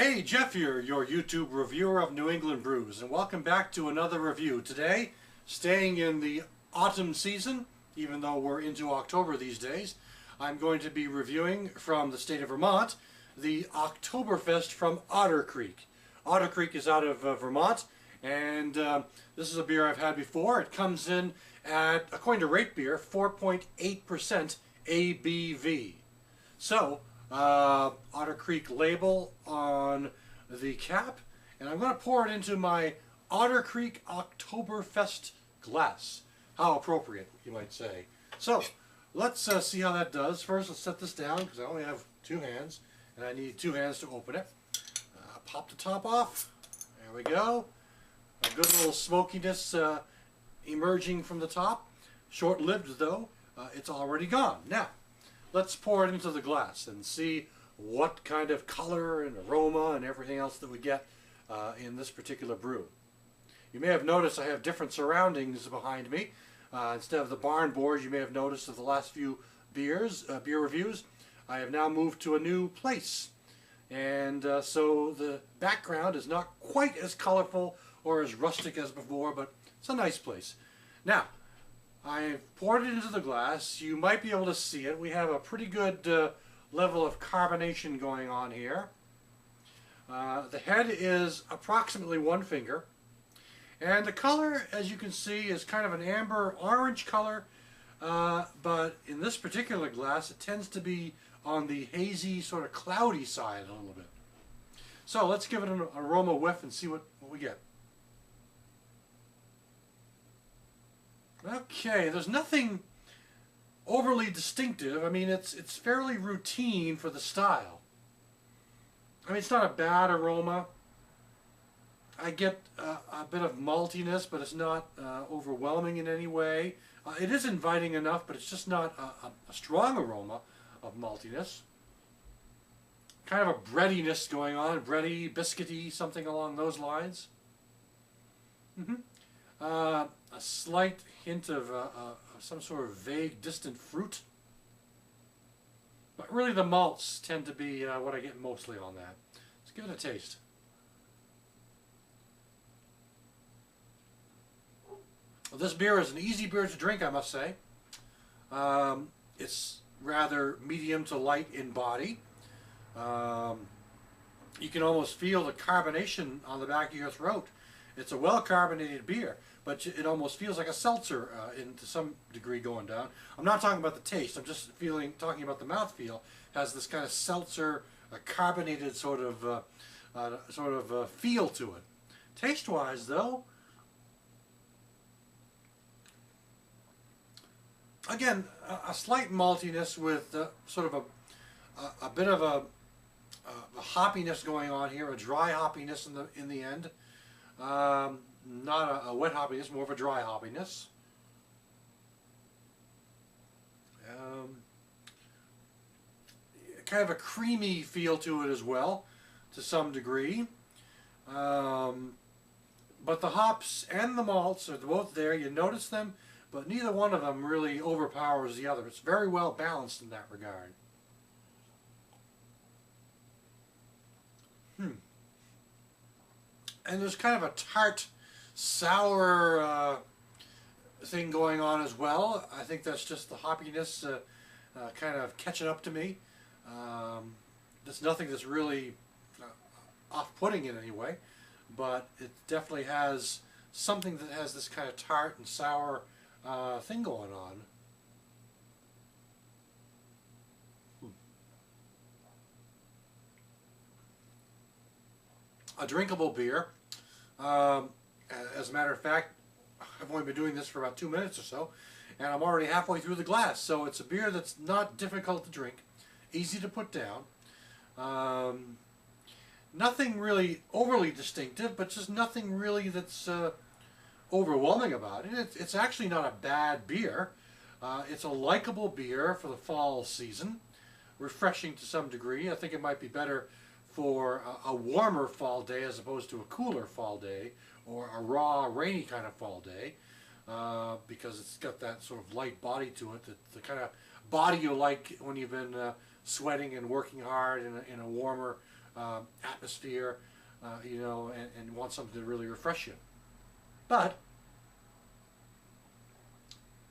Hey, Jeff here, your YouTube reviewer of New England brews, and welcome back to another review. Today, staying in the autumn season, even though we're into October these days, I'm going to be reviewing from the state of Vermont the Oktoberfest from Otter Creek. Otter Creek is out of Vermont, and this is a beer I've had before. It comes in at, according to Rate Beer, 4.8% ABV. So, Otter Creek label on the cap, and I'm going to pour it into my Otter Creek Oktoberfest glass. How appropriate, you might say. So, let's see how that does. First, let's set this down, because I only have two hands, and I need two hands to open it. Pop the top off. There we go. A good little smokiness emerging from the top. Short-lived, though. It's already gone. Now, let's pour it into the glass and see what kind of color and aroma and everything else that we get in this particular brew. You may have noticed I have different surroundings behind me. Instead of the barn boards, you may have noticed that the last few beer reviews, I have now moved to a new place. And so the background is not quite as colorful or as rustic as before, but it's a nice place. Now, I've poured it into the glass. You might be able to see it. We have a pretty good level of carbonation going on here. The head is approximately 1 finger. And the color, as you can see, is kind of an amber orange color. But in this particular glass, it tends to be on the hazy, sort of cloudy side a little bit. So let's give it an aroma whiff and see what we get. Okay, there's nothing overly distinctive. I mean, it's fairly routine for the style. I mean, it's not a bad aroma. I get a bit of maltiness, but it's not overwhelming in any way. It is inviting enough, but it's just not a strong aroma of maltiness. Kind of a breadiness going on, bready, biscuity, something along those lines. A slight hint of some sort of vague, distant fruit. But really the malts tend to be what I get mostly on that. Let's give it a taste. Well, this beer is an easy beer to drink, I must say. It's rather medium to light in body. You can almost feel the carbonation on the back of your throat. It's a well-carbonated beer, but it almost feels like a seltzer to some degree going down. I'm not talking about the taste. I'm just talking about the mouthfeel. Has this kind of seltzer, carbonated sort of feel to it. Taste-wise, though, again, a slight maltiness with sort of a bit of a hoppiness going on here, a dry hoppiness in the end. Not a wet hoppiness, more of a dry hoppiness. Kind of a creamy feel to it as well, to some degree. But the hops and the malts are both there. You notice them, but neither one of them really overpowers the other. It's very well balanced in that regard. And there's kind of a tart, sour thing going on as well. I think that's just the hoppiness kind of catching up to me. There's nothing that's really off-putting in any way, but it definitely has something that has this kind of tart and sour thing going on. A drinkable beer. As a matter of fact, I've only been doing this for about 2 minutes or so, and I'm already halfway through the glass. So it's a beer that's not difficult to drink, easy to put down. Nothing really overly distinctive, but just nothing really that's overwhelming about it. It's actually not a bad beer. It's a likable beer for the fall season, refreshing to some degree. I think it might be better for a warmer fall day as opposed to a cooler fall day or a raw, rainy kind of fall day, because it's got that sort of light body to it, the kind of body you like when you've been sweating and working hard in a warmer atmosphere, you know, and want something to really refresh you. But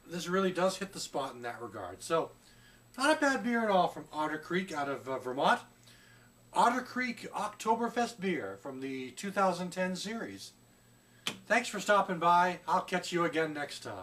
this really does hit the spot in that regard. So, not a bad beer at all from Otter Creek out of Vermont. Otter Creek Oktoberfest beer from the 2010 series. Thanks for stopping by. I'll catch you again next time.